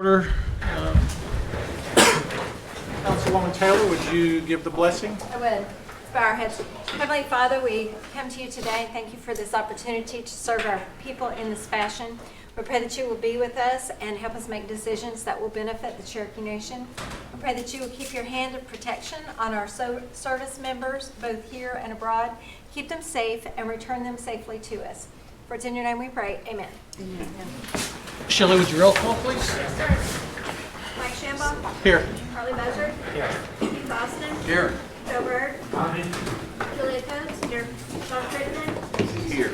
Order. Councilwoman Taylor, would you give the blessing? I would. Let's bow our heads. Heavenly Father, we come to you today. Thank you for this opportunity to serve our people in this fashion. We pray that you will be with us and help us make decisions that will benefit the Cherokee Nation. We pray that you will keep your hand of protection on our service members, both here and abroad. Keep them safe and return them safely to us. For it's in your name we pray. Amen. Amen. Shelley, would you roll call, please? Yes, sir. Mike Shambaugh. Here. Harley Buzzard. Here. Keith Austin. Here. Joe Bird. Julia Coates. Here. Sean Crittenden. Here.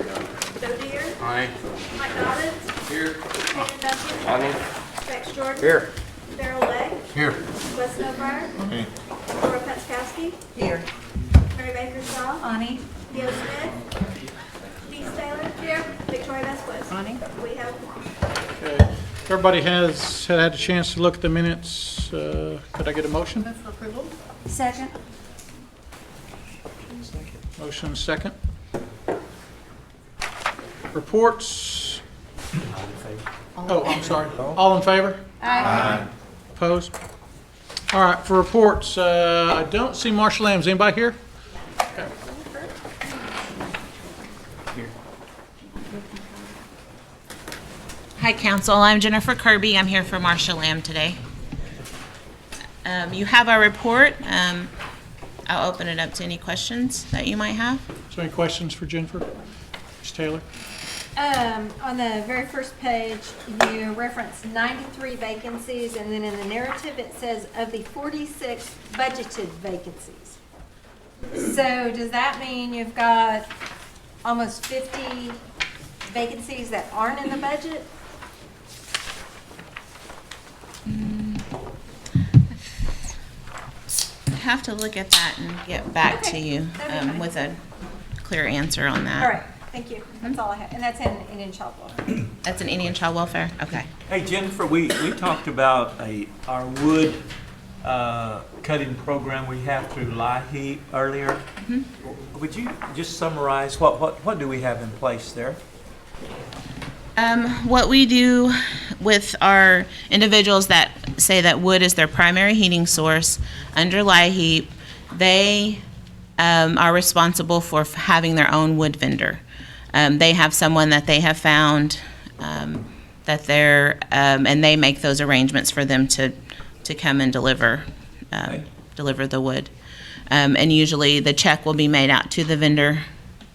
Joe Deere. Aye. Mike Dobbins. Here. Hayden Duncan. Aye. Rex Jordan. Here. Darrell Legg. Here. Wes Snowfire. Aye. Laura Petskowski. Here. Mary Baker Shaw. Ani. Theo Smith. Steve Taylor. Here. Victoria Vesquez. Ani. We have one. Okay. Everybody has had a chance to look at the minutes. Could I get a motion? Move for approval. Second. Motion second. Reports. Oh, I'm sorry. All in favor? Aye. Opposed? All right, for reports, I don't see Marshall Lambs. Anybody here? Okay. Hi, Council. I'm Jennifer Kirby. I'm here for Marcia Lamb today. You have our report. I'll open it up to any questions that you might have. Is there any questions for Jennifer? Ms. Taylor? On the very first page, you reference 93 vacancies, and then in the narrative, it says of the 46 budgeted vacancies. So does that mean you've got almost 50 vacancies that aren't in the budget? I have to look at that and get back to Okay, you that'd be fine. with a clear answer on that. All right, thank you. That's all I have. And that's in Indian child welfare. That's an Indian child welfare? Okay. Hey, Jennifer, we talked about our wood cutting program we have through LIHEAP earlier. Would you just summarize what do we have in place there? What we do with our individuals that say that wood is their primary heating source under LIHEAP, they are responsible for having their own wood vendor. They have someone that they have found that they're, and they make those arrangements for them to come and deliver the wood. And usually the check will be made out to the vendor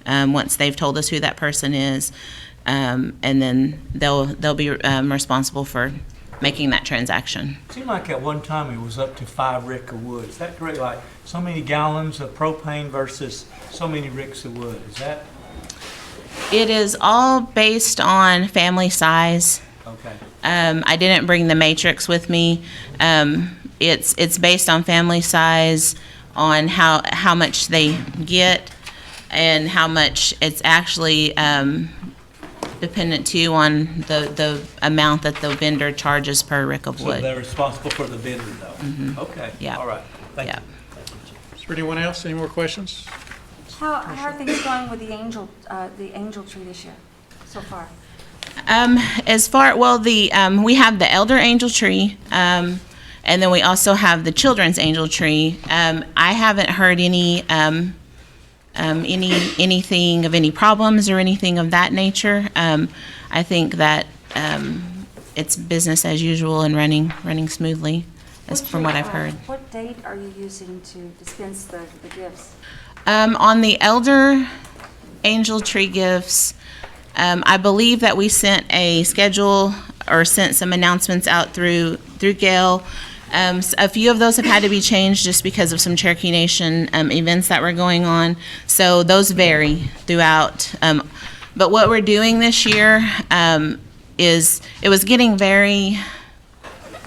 once they've told us who that person is. And then they'll be responsible for making that transaction. It seemed like at one time it was up to 5 rick of wood. Is that correct? Like so many gallons of propane versus so many ricks of wood. Is that? It is all based on family size. Okay. I didn't bring the matrix with me. It's based on family size, on how much they get, and how much it's actually dependent too on the amount that the vendor charges per rick of So wood. they're responsible for the vendor though? Okay. Yeah. All right. Thank Yeah. you. Is there anyone else? Any more questions? How are things going with the angel tree this year so far? As far, well, we have the elder angel tree, and then we also have the children's angel tree. I haven't heard anything of any problems or anything of that nature. I think that it's business as usual and running smoothly, from what I've heard. What date are you using to dispense the gifts? On the elder angel tree gifts, I believe that we sent a schedule or sent some announcements out through Gail. A few of those have had to be changed just because of some Cherokee Nation events that were going on. So those vary throughout. But what we're doing this year is it was getting very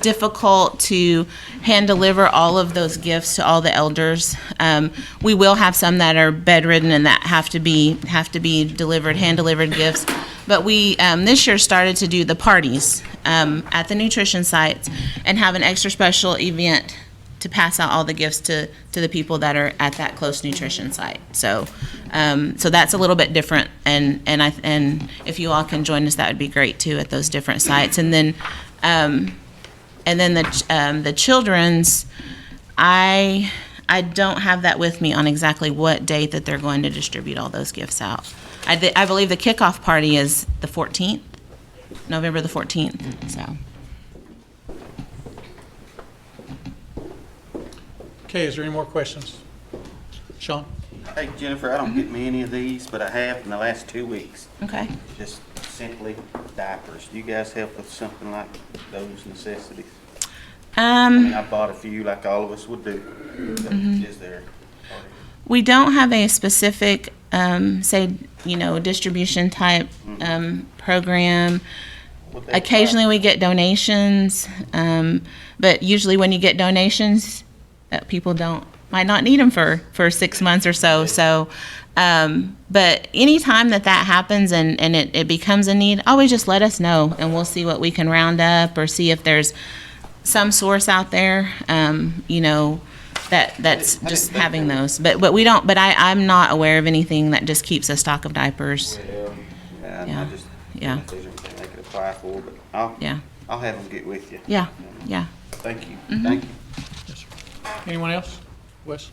difficult to hand deliver all of those gifts to all the elders. We will have some that are bedridden and that have to be delivered, hand delivered gifts. But we this year started to do the parties at the nutrition sites and have an extra special event to pass out all the gifts to the people that are at that close nutrition site. So that's a little bit different, and if you all can join us, that would be great too at those different sites. And then And then the children's, I don't have that with me on exactly what date that they're going to distribute all those gifts out. I believe the kickoff party is the 14th, November the 14th, so. Okay, is there any more questions? Sean? Hey Jennifer, I don't get me any of these, but I have in the last 2 weeks. Okay. Just simply diapers. Do you guys help with something like those necessities? I mean, I bought a few like all of us would do. But is there? We don't have a specific, distribution type program. Would they Occasionally we get donations, but usually when you get donations, people might not need them for 6 months or so. So, but anytime that happens and it becomes a need, always just let us know and we'll see what we can round up or see if there's some source out there, that's just having those. But we don't, but I'm not aware of anything that just keeps a stock of diapers. Yeah. I just, Yeah. if there's anything they could apply for, but I'll have them get with you. Yeah, yeah. Thank you. Thank you. Yes, sir. Anyone else? Wes?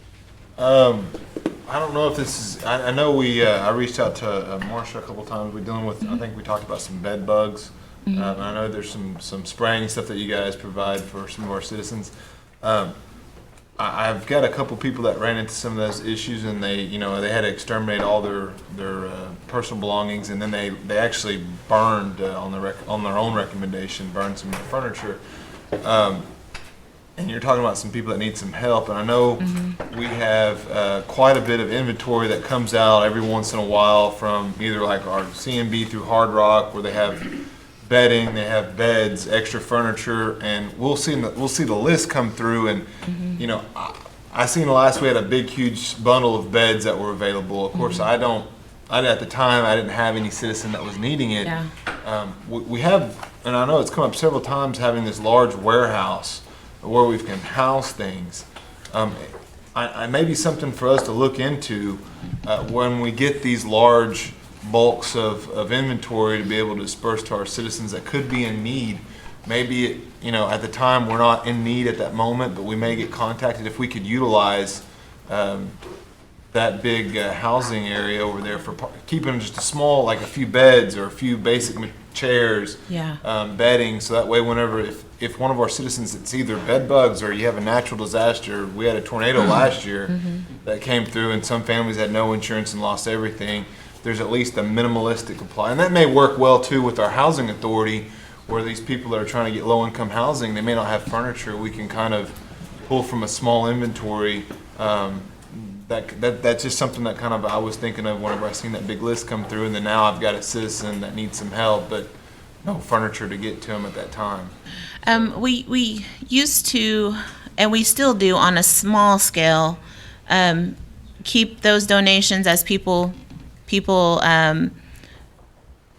I don't know if this is, I know I reached out to Marsha a couple times. We're dealing with, I think we talked about some bed bugs. I know there's some spraying stuff that you guys provide for some of our citizens. I've got a couple people that ran into some of those issues, and they had to exterminate all their personal belongings, and then they actually burned on their own recommendation, burned some of their furniture. And you're talking about some people that need some help, and I know we have quite a bit of inventory that comes out every once in a while from either like our CMB through Hard Rock, where they have bedding, they have beds, extra furniture, and we'll see the list come through. And I seen last we had a big huge bundle of beds that were available. Of course, at the time I didn't have any citizen that was needing it. Yeah. We have, and I know it's come up several times, having this large warehouse where we can house things. I may be something for us to look into when we get these large bulks of inventory to be able to disperse to our citizens that could be in need. Maybe, at the time we're not in need at that moment, but we may get contacted if we could utilize that big housing area over there for keeping just a small, like a few beds or a few basic chairs, bedding, so that way whenever, if one of our citizens, it's either bed bugs or you have a natural disaster. We had a tornado last year that came through, and some families had no insurance and lost everything. There's at least a minimalistic supply, and that may work well too with our housing authority, where these people that are trying to get low-income housing, they may not have furniture. We can kind of pull from a small inventory. That's just something that kind of I was thinking of whenever I seen that big list come through, and then now I've got a citizen that needs some help, but no furniture to get to them at that time. We used to, and we still do on a small scale, keep those donations as people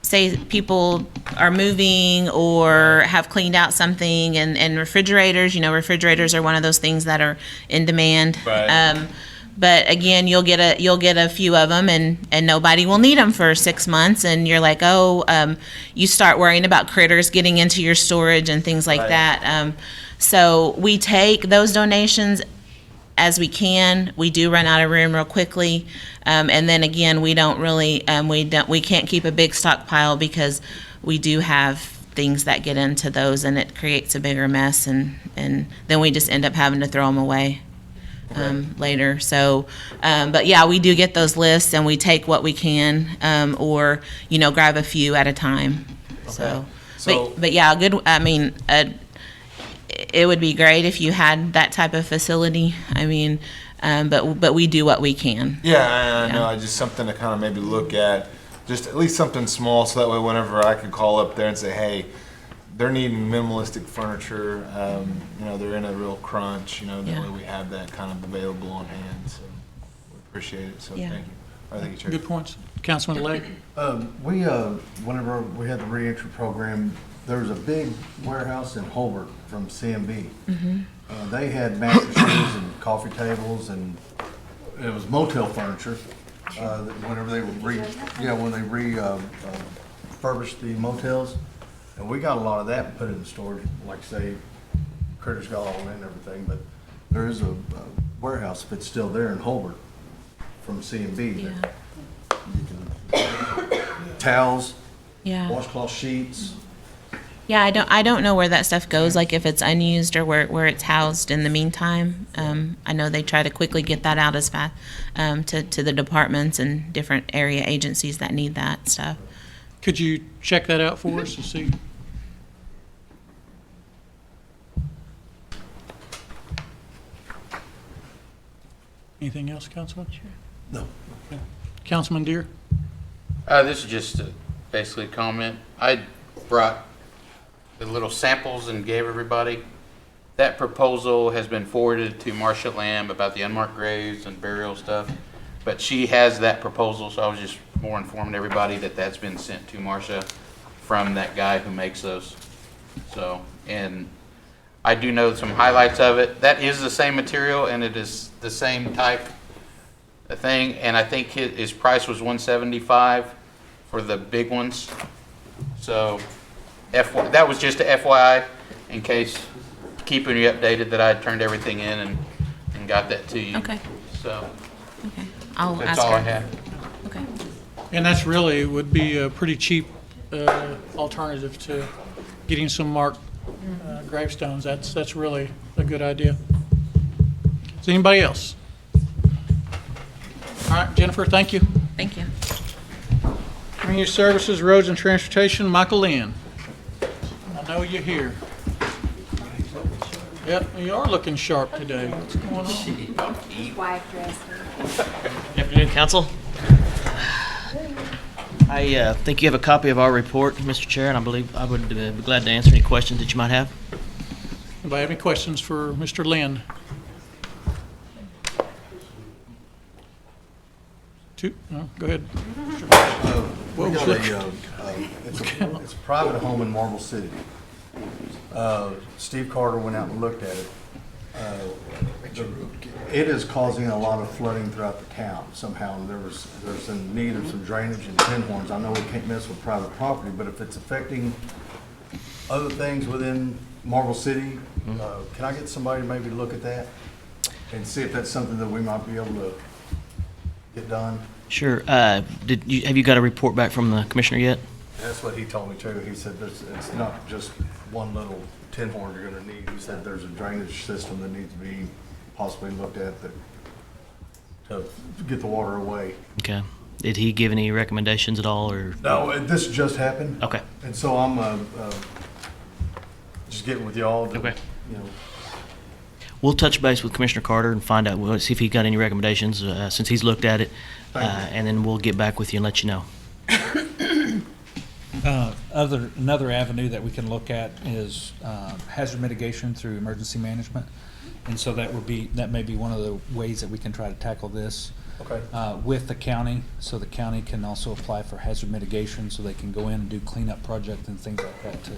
say people are moving or have cleaned out something, and refrigerators, refrigerators are one of those things that are in demand. Right. But again, you'll get a few of them, and nobody will need them for 6 months, and you're like, you start worrying about critters getting into your storage and things like that. So we take those donations as we can. We do run out of room real quickly, and then again, we don't really, we can't keep a big stockpile because we do have things that get into those, and it creates a bigger mess, and then we just end up having to throw them away later. So, but yeah, we do get those lists, and we take what we can, or grab a few at a time. So- but yeah, good. I mean, it would be great if you had that type of facility. I mean, but we do what we can. Yeah, I know. I just something to kind of maybe look at, just at least something small, so that way whenever I can call up there and say, hey, they're needing minimalistic furniture, they're in a real crunch, that way we have that kind of available on hand. So we appreciate it. So Yeah. thank you. All right, thank you, Chair. Good points. Councilman Legg? Whenever we had the reentry program, there was a big warehouse in Holbert from CMB. They had mattresses and coffee tables, and it was motel furniture. Whenever they would refurbished the motels, and we got a lot of that and put it in storage, like say Critters got all in and everything, but there is a warehouse, if it's still there in Holbert, from C&B. that you can- Towels, Yeah. washcloth sheets. Yeah, I don't know where that stuff goes, like if it's unused or where it's housed in the meantime. I know they try to quickly get that out as fast to the departments and different area agencies that need that stuff. Could you check that out for us to see? Anything else, Councilman? No. Councilman Deere? This is just basically a comment. I brought the little samples and gave everybody. That proposal has been forwarded to Marcia Lamb about the unmarked graves and burial stuff. But she has that proposal, so I was just more informing everybody that that's been sent to Marcia from that guy who makes those. So, and I do know some highlights of it. That is the same material and it is the same type of thing. And I think his price was $175 for the big ones. So that was just a FYI in case, keeping you updated that I turned everything in and got that to you. Okay. So Okay. I'll that's ask all her. I have. Okay. And that's really, would be a pretty cheap alternative to getting some marked gravestones. That's really a good idea. Is anybody else? All right, Jennifer, thank you. Thank you. Community Services, Roads and Transportation, Michael Lynn. I know you're here. Yep, you are looking sharp today. What's going on? Wife dressed. Afternoon, Council. I think you have a copy of our report, Mr. Chair, and I believe I would be glad to answer any questions that you might have. Anybody have any questions for Mr. Lynn? No, go ahead. We got it's a private home in Marble City. Steve Carter went out and looked at it. It is causing a lot of flooding throughout the town somehow, and there's a need of some drainage and pinhorns. I know we can't mess with private property, but if it's affecting other things within Marble City, can I get somebody to maybe look at that and see if that's something that we might be able to get done? Sure. Have you got a report back from the commissioner yet? That's what he told me too. He said it's not just one little tin horn you're gonna need. He said there's a drainage system that needs to be possibly looked at to get the water away. Okay. Did he give any recommendations at all, or? No, this just happened. Okay. And so I'm just getting with y'all to, Okay. you know, We'll touch base with Commissioner Carter and find out, we'll see if he got any recommendations, since he's looked at it. And then we'll get back with you and let you know. Another avenue that we can look at is hazard mitigation through emergency management. And so that may be one of the ways that we can try to tackle this okay. with the county. So the county can also apply for hazard mitigation, so they can go in and do cleanup projects and things like that to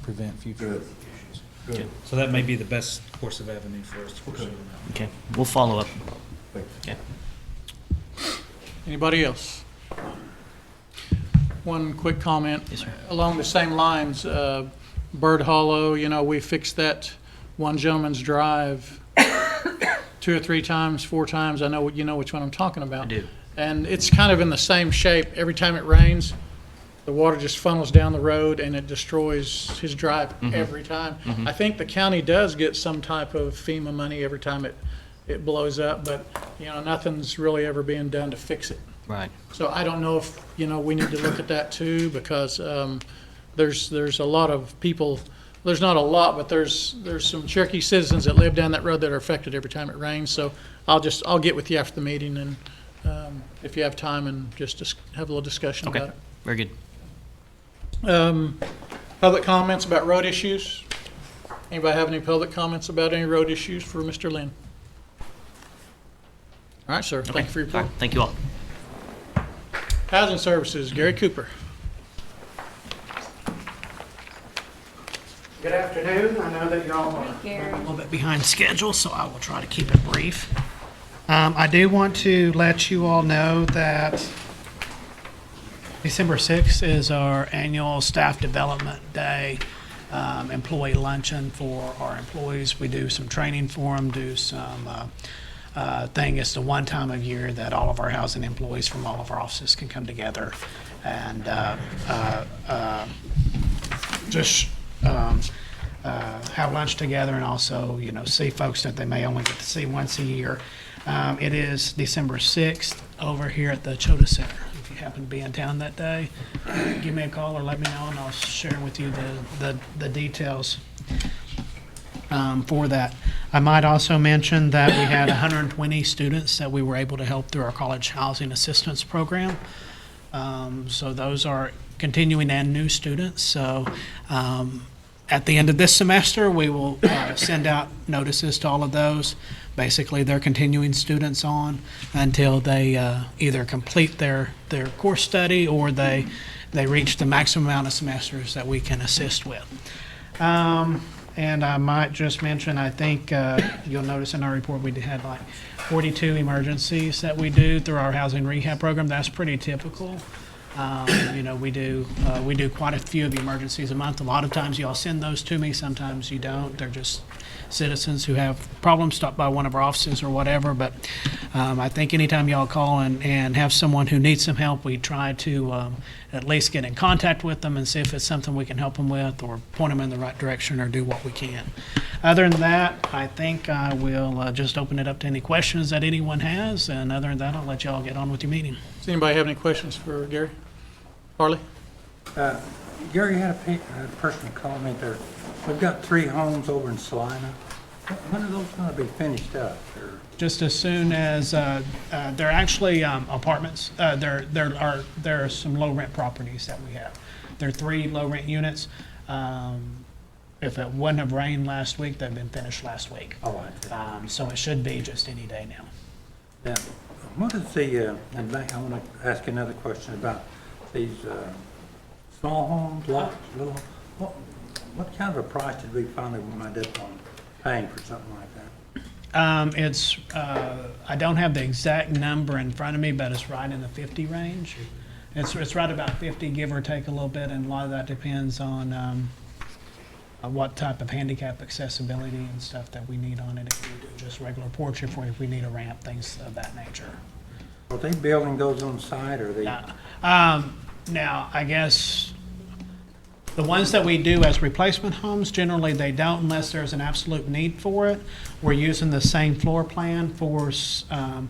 prevent future Good. issues. Good. So that may be the best course of avenue for us to pursue. Okay. We'll follow up. Thanks. Okay. Anybody else? One quick comment. Yes, sir. Along the same lines, Bird Hollow, we fixed that one gentleman's drive 2 or 3 times, 4 times. I know you know which one I'm talking about. I do. And it's kind of in the same shape. Every time it rains, the water just funnels down the road and it destroys his drive every time. I think the county does get some type of FEMA money every time it blows up, but nothing's really ever being done to fix it. Right. So I don't know if we need to look at that too, because there's a lot of people. There's not a lot, but there's some Cherokee citizens that live down that road that are affected every time it rains. So I'll get with you after the meeting, and if you have time, and just have a little discussion Okay. about it. Very good. Public comments about road issues? Anybody have any public comments about any road issues for Mr. Lynn? All right, sir. Thank you for your All report. right. Thank you all. Housing Services, Gary Cooper. Good afternoon. I know that y'all are a little bit behind schedule, so I will try to keep it brief. I do want to let you all know that December 6th is our annual Staff Development Day, employee luncheon for our employees. We do some training for them, do some thing. It's the one time of year that all of our housing employees from all of our offices can come together and just have lunch together and also, see folks that they may only get to see once a year. It is December 6th over here at the Chota Center. If you happen to be in town that day, give me a call or let me know and I'll share with you the details for that. I might also mention that we had 120 students that we were able to help through our College Housing Assistance Program. So those are continuing and new students. So at the end of this semester, we will send out notices to all of those. Basically, they're continuing students on until they either complete their course study or they reach the maximum amount of semesters that we can assist with. And I might just mention, I think you'll notice in our report, we had like 42 emergencies that we do through our housing rehab program. That's pretty typical. We do quite a few of the emergencies a month. A lot of times y'all send those to me, sometimes you don't. They're just citizens who have problems, stop by one of our offices or whatever. But I think anytime y'all call and have someone who needs some help, we try to at least get in contact with them and see if it's something we can help them with or point them in the right direction or do what we can. Other than that, I think I will just open it up to any questions that anyone has. And other than that, I'll let y'all get on with your meeting. Does anybody have any questions for Gary? Harley? Gary had a person call me there. We've got 3 homes over in Salina. When are those going to be finished up? Just as soon as they're actually apartments. There are some low rent properties that we have. There are 3 low rent units. If it wouldn't have rained last week, they've been finished last week. Oh, I see. So it should be just any day now. Now, what is the, and I want to ask you another question about these small homes, lots, little, what kind of a price did we finally wind up on paying for something like that? I don't have the exact number in front of me, but it's right in the 50 range. It's right about 50, give or take a little bit, and a lot of that depends on what type of handicap accessibility and stuff that we need on it. If we do just regular porch, if we need a ramp, things of that nature. Are they building those on site, or are they? Now, I guess the ones that we do as replacement homes, generally they don't unless there's an absolute need for it. We're using the same floor plan for some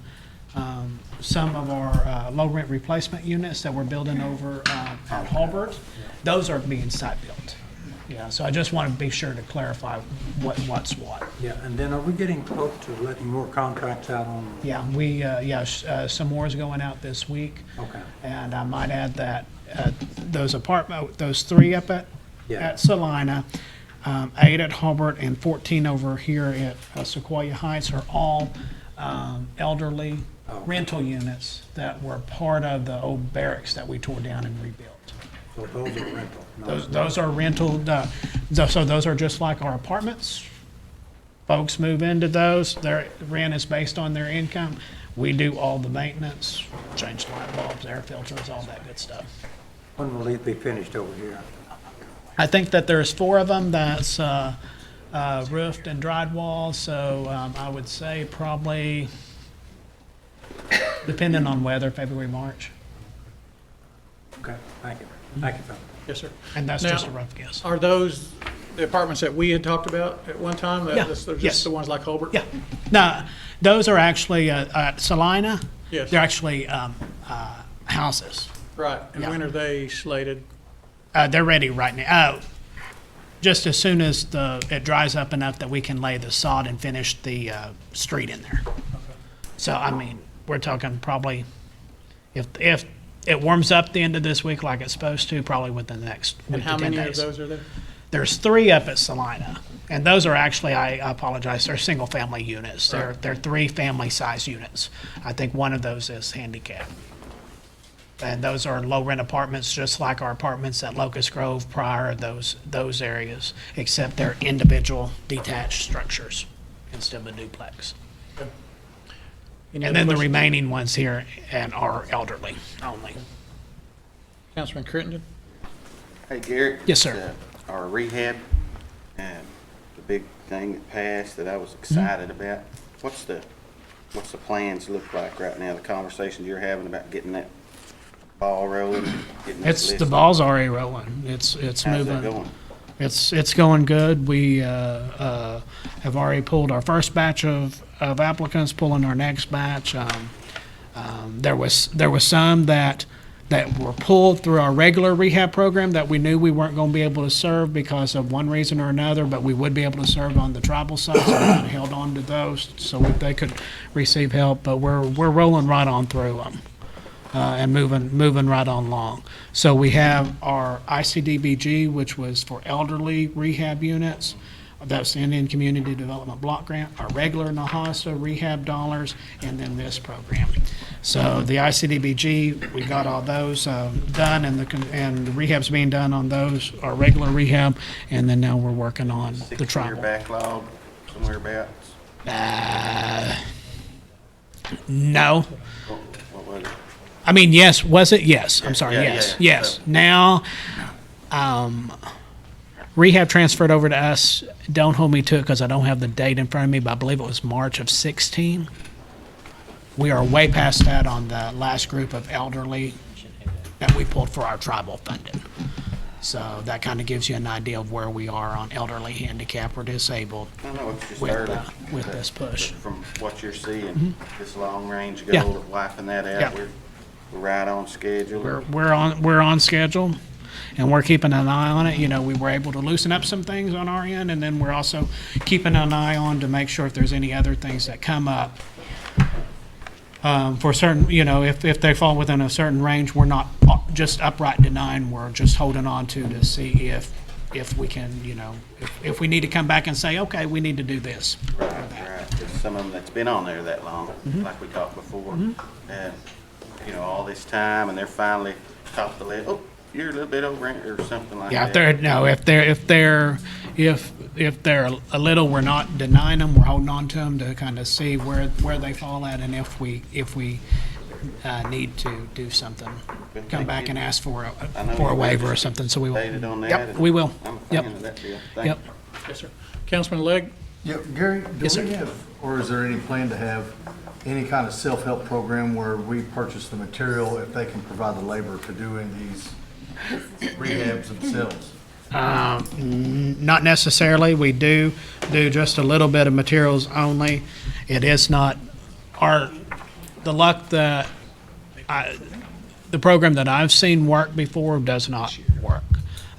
of our low rent replacement units that we're building over at Halbert. Those are being site built. Yeah, so I just want to be sure to clarify what's what. Yeah, and then are we getting close to letting more contracts out on? Yeah, some more is going out this week. Okay. And I might add that those 3 up at Salina, 8 at Halbert, and 14 over here at Sequoia Heights are all elderly rental units that were part of the old barracks that we tore down and rebuilt. So those are rental? Those are rental, so those are just like our apartments. Folks move into those, their rent is based on their income. We do all the maintenance, change light bulbs, air filters, all that good stuff. When will these be finished over here? I think that there's 4 of them that's roofed and dried walls, so I would say probably, depending on weather, February, March. Okay, thank you. Thank you, Phil. Yes, sir. And that's Now, just a rough guess. Are those the apartments that we had talked about at one time? Yeah, They're yes. just the ones like Holbert? Yeah, no, those are actually at Salina. Yes. They're actually houses. Right. And when are they slated? They're ready right now. Just as soon as it dries up enough that we can lay the sod and finish the street in there. So, I mean, we're talking probably, if it warms up the end of this week like it's supposed to, probably within the next week And to how 10 many of days. those are there? There's 3 up at Salina, and those are actually, I apologize, they're single-family units. They're 3 family-size units. I think one of those is handicap. And those are low-rent apartments, just like our apartments at Locust Grove, Pryor, those areas, except they're individual detached structures instead of a duplex. Any And other then the questions? remaining ones here and are elderly only. Councilman Crittenden? Hey, Gary. Yes, sir. our rehab, the big thing that passed that I was excited about. What's the plans look like right now? The conversations you're having about getting that ball rolling, getting this The list? ball's already rolling. It's How's moving. that going? It's going good. We have already pulled our first batch of applicants, pulling our next batch. There was some that were pulled through our regular rehab program that we knew we weren't going to be able to serve because of one reason or another, but we would be able to serve on the tribal side, so we kind of held on to those so they could receive help. But we're rolling right on through them. And moving right on along. So we have our ICDBG, which was for elderly rehab units. That's the Indian Community Development Block Grant, our regular Nahasa rehab dollars, and then this program. So the ICDBG, we got all those done, and the rehab's being done on those, our regular rehab, and then now we're working on the 6-year tribal. backlog, somewhere abouts? No. What was it? I mean, yes, was it? Yes. I'm sorry, Yeah, yes, yeah. yes. Now, rehab transferred over to us. Don't hold me to it because I don't have the date in front of me, but I believe it was March of 16. We are way past that on the last group of elderly that we pulled for our tribal funding. So that kind of gives you an idea of where we are on elderly, handicapped, or disabled I know it's just with, early. with this push. From what you're seeing, this long-range Yeah. goal of wiping that out, Yeah. we're right on schedule. We're on schedule, and we're keeping an eye on it. You know, we were able to loosen up some things on our end, and then we're also keeping an eye on to make sure if there's any other things that come up. For certain, you know, if they fall within a certain range, we're not just upright denying, we're just holding on to see if we can, you know, if we need to come back and say, okay, we need to do this. Right. There's some of them that's been on there that long, like we talked before. And, you know, all this time, and they're finally topped the list. Oh, you're a little bit over it, or something like Yeah, that. if they're a little, we're not denying them, we're holding on to them to kind of see where they fall at, and if we need to do something, come back and ask for I know a you waiver or something, so we will. Stated on that. Yep, and we will. I'm a Yep. fan of that deal. Thank Yep. you. Yes, sir. Councilman Legg? Yeah, Gary, Yes, do we sir. have, or is there any plan to have any kind of self-help program where we purchase the material if they can provide the labor to doing these rehabs themselves? Not necessarily. We do just a little bit of materials only. It is not the luck that the program that I've seen work before does not work.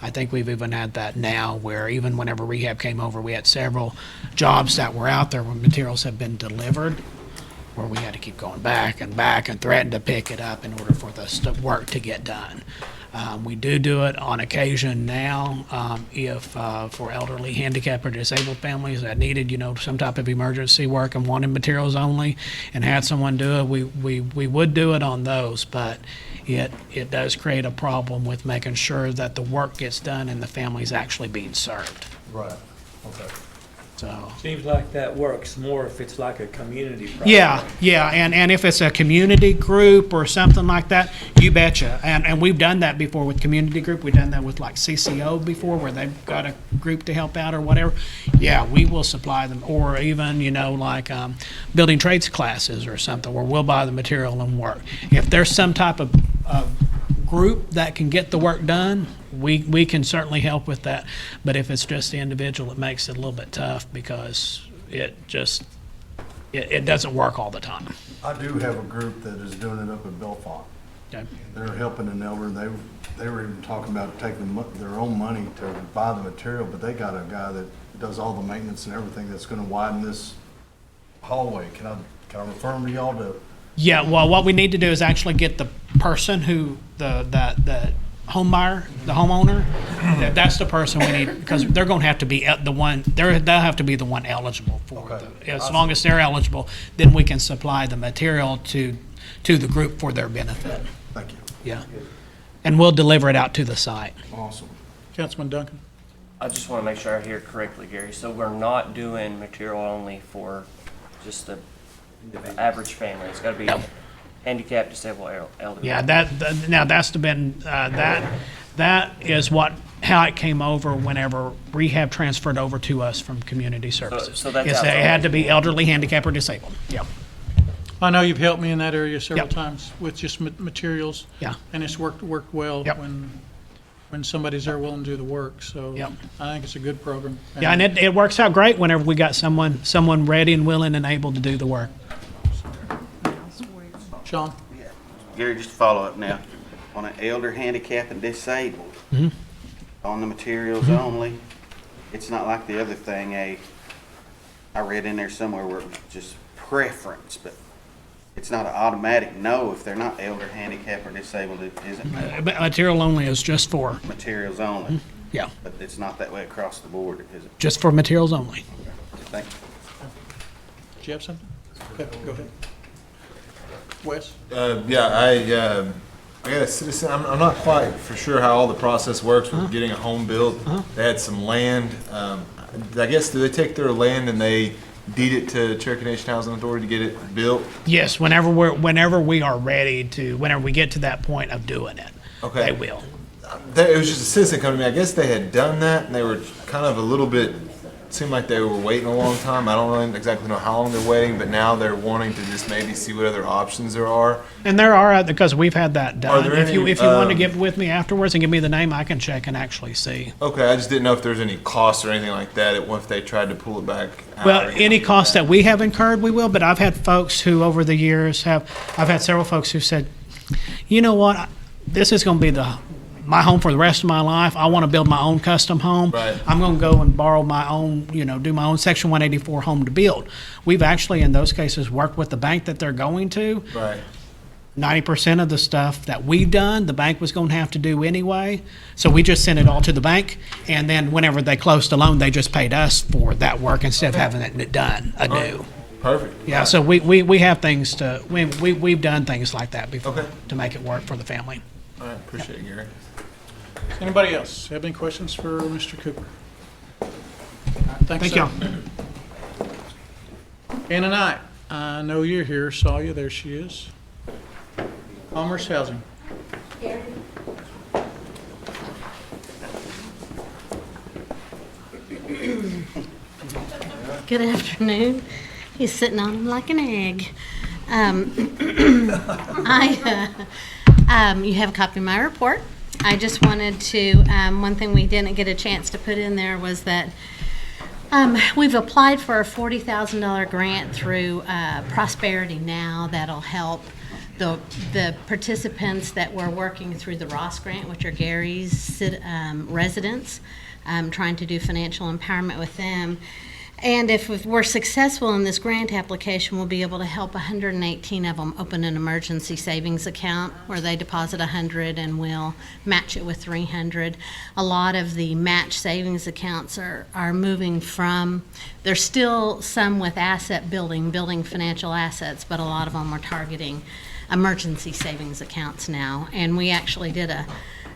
I think we've even had that now where even whenever rehab came over, we had several jobs that were out there where materials have been delivered, where we had to keep going back and threaten to pick it up in order for the work to get done. We do it on occasion now, if for elderly, handicapped, or disabled families that needed, you know, some type of emergency work and wanted materials only and had someone do it, we would do it on those, but it does create a problem with making sure that the work gets done and the family's actually being served, Right, okay. so. Seems like that works more if it's like a community project. Yeah, and if it's a community group or something like that, you betcha. And we've done that before with community group. We've done that with like CCO before, where they've got a group to help out or whatever. Yeah, we will supply them, or even, you know, like building trades classes or something, where we'll buy the material and work. If there's some type of group that can get the work done, we can certainly help with that. But if it's just the individual, it makes it a little bit tough because it doesn't work all the time. I do have a group that is doing it up at Belfont. Okay. They're helping an elder. They were even talking about taking their own money to buy the material, but they got a guy that does all the maintenance and everything that's gonna widen this hallway. Can I refer them to y'all to? Yeah, well, what we need to do is actually get the person who, the home buyer, the homeowner, that's the person we need, because they're gonna have to be the one, they'll have to be the one eligible for Okay. as long as they're eligible, then we can supply the material to the group for their benefit. Thank you. Yeah. And we'll deliver it out to the site. Awesome. Councilman Duncan? I just want to make sure I hear it correctly, Gary. So we're not doing material only for just the average family. It's got to be handicapped, disabled, elderly. Yeah, now that's been, that is what how it came over whenever rehab transferred over to us from community services. so that's Yes, how they it's had to always be been. elderly, handicapped, or disabled. Yep. I know you've helped me in that area several Yep. times with just materials. Yeah. And it's worked well Yep. when somebody's there willing to do the work, so. Yep. I think it's a good program. Yeah, and it works out great whenever we got someone ready and willing and able to do the work. Sean? Gary, just to follow up now, on an elder, handicap, and disabled, on the materials only, it's not like the other thing, I read in there somewhere where it was just preference, but it's not an automatic no if they're not elder, handicap, or disabled, it isn't Material only is just for, materials only, yeah, but it's not that way across the board, is it? just for materials only. Thank you. Do you have something? Okay, go ahead. Wes? I got a citizen, I'm not quite for sure how all the process works with getting a home built. They had some land, I guess, do they take their land and they deed it to Cherokee Nation Housing Authority to get it built? Yes, whenever we are ready to, whenever we get to that point of doing it, Okay. they will. It was just a citizen coming to me, I guess they had done that and they were kind of a little bit, seemed like they were waiting a long time. I don't really exactly know how long they're waiting, but now they're wanting to just maybe see what other options there are. And there are, because we've had that done. there If you any, want to get with me afterwards and give me the name, I can check and actually see. Okay, I just didn't know if there's any costs or anything like that, if they tried to pull it back out. Well, or any anything costs like that we have incurred, we will, but I've had folks who over the years I've had several folks who said, you know what, this is going to be my home for the rest of my life. I want to build my own custom home. Right. I'm going to go and borrow my own, do my own Section 184 home to build. We've actually, in those cases, worked with the bank that they're going to. Right. 90% of the stuff that we've done, the bank was going to have to do anyway. So we just sent it all to the bank, and then whenever they closed the loan, they just paid us for that work instead of having it done anew. Perfect. Yeah, so we have things we've done things like that before Okay. to make it work for the family. All right, appreciate it, Gary. Anybody else have any questions for Mr. Cooper? All right, thanks, Thank sir. y'all. Anna Knight, I know you're here, saw you, there she is. Commerce Housing. Good afternoon. He's sitting on him like an egg. You have a copy of my report. I just wanted to, one thing we didn't get a chance to put in there was that we've applied for a $40,000 grant through Prosperity Now that'll help the participants that we're working through the Ross grant, which are Gary's residents, trying to do financial empowerment with them. And if we're successful in this grant application, we'll be able to help 118 of them open an emergency savings account where they deposit $100 and we'll match it with $300. A lot of the match savings accounts are moving from, there's still some with asset building financial assets, but a lot of them are targeting emergency savings accounts now. And we actually did a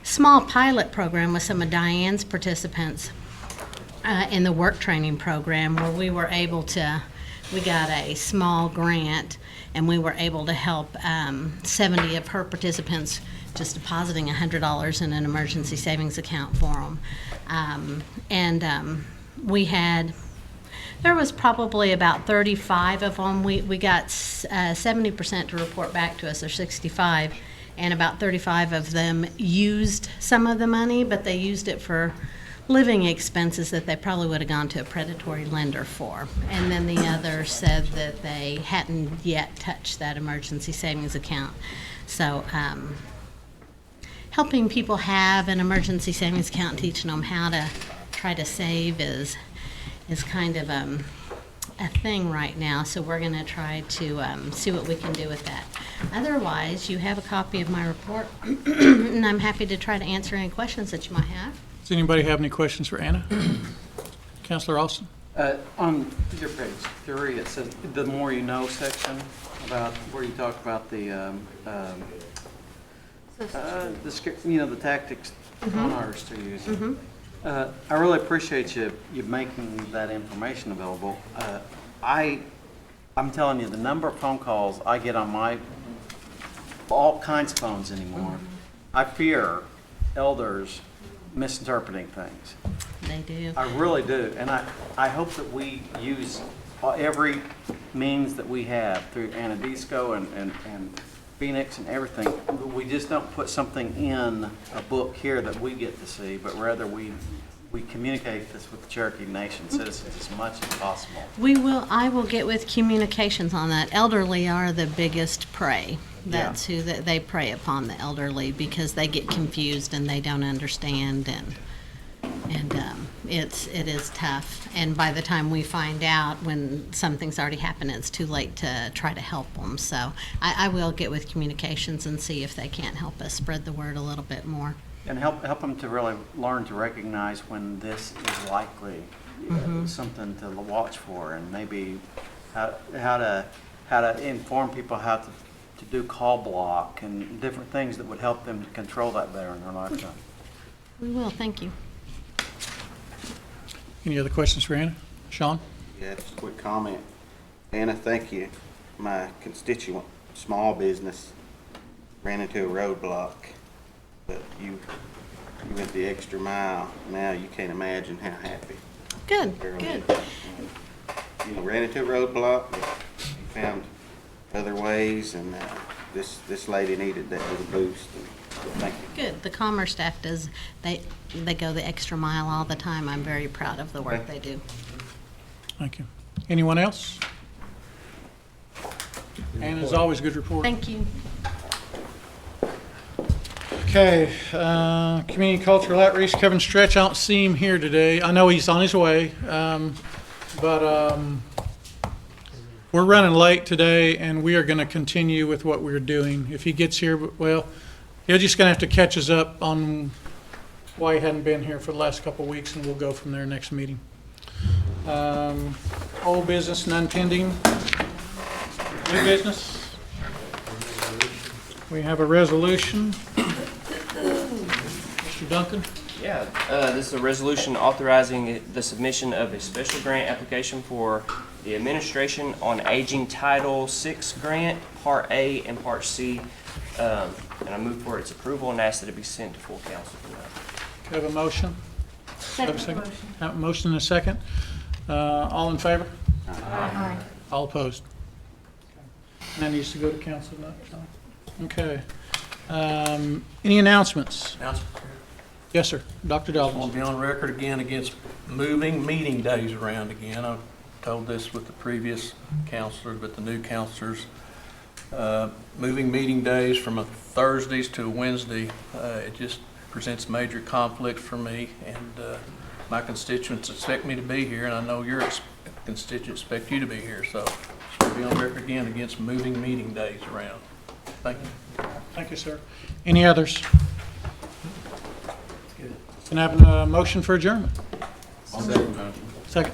small pilot program with some of Diane's participants in the work training program where we got a small grant and we were able to help 70 of her participants just depositing $100 in an emergency savings account for them. There was probably about 35 of them. We got 70% to report back to us, or 65, and about 35 of them used some of the money, but they used it for living expenses that they probably would have gone to a predatory lender for. And then the others said that they hadn't yet touched that emergency savings account. So helping people have an emergency savings account, teaching them how to try to save is kind of a thing right now. So we're going to try to see what we can do with that. Otherwise, you have a copy of my report, and I'm happy to try to answer any questions that you might have. Does anybody have any questions for Anna? Counselor Austin? On your page 3, it says the more you know section about where you talk about the the tactics con artists are using. I really appreciate you making that information available. I'm telling you, the number of phone calls I get on all kinds of phones anymore. I fear elders misinterpreting things. They do. I really do, and I hope that we use every means that we have through Anadisco and Phoenix and everything. We just don't put something in a book here that we get to see, but rather we communicate this with the Cherokee Nation citizens as much as possible. I will get with communications on that. Elderly are the biggest prey. That's who they prey upon, the elderly, because they get confused and they don't understand, and it is tough. And by the time we find out when something's already happened, it's too late to try to help them. So I will get with communications and see if they can't help us spread the word a little bit more. And help them to really learn to recognize when this is likely something to watch for, and maybe how to inform people how to do call block and different things that would help them control that better in their lifetime. We will, thank you. Any other questions for Anna? Sean? Yeah, just a quick comment. Anna, thank you. My constituent, small business, ran into a roadblock, but you went the extra mile. Now you can't imagine how happy. Good, Carol good. is. You ran into a roadblock, but you found other ways, and this lady needed that little boost. Thank you. Good. The Commerce staff does, they go the extra mile all the time. I'm very proud of the work they do. Thank you. Anyone else? Anna's always good report. Thank you. Okay, community cultural outreach, Kevin Stretch, I don't see him here today. I know he's on his way, but we're running late today, and we are going to continue with what we're doing. If he gets here, well, he's just going to have to catch us up on why he hadn't been here for the last couple of weeks, and we'll go from there next meeting. Old business, none pending. New business. We have a resolution. Mr. Duncan? Yeah, this is a resolution authorizing the submission of a special grant application for the Administration on Aging Title VI grant, Part A and Part C. And I move for its approval and ask that it be sent to full council for that. Have a motion? Have a second? Have a motion and a second. All in favor? Aye. All opposed? And that needs to go to council, not John. Okay. Any announcements? Yes, sir. Dr. I want Dobbins. to be on record again against moving meeting days around again. I've told this with the previous counselors, but the new counselors, moving meeting days from a Thursdays to a Wednesday, it just presents major conflict for me, and my constituents expect me to be here, and I know your constituents expect you to be here, so I'll be on record again against moving meeting days around. Thank you. Thank you, sir. Any others? Can I have a motion for adjournment? Second.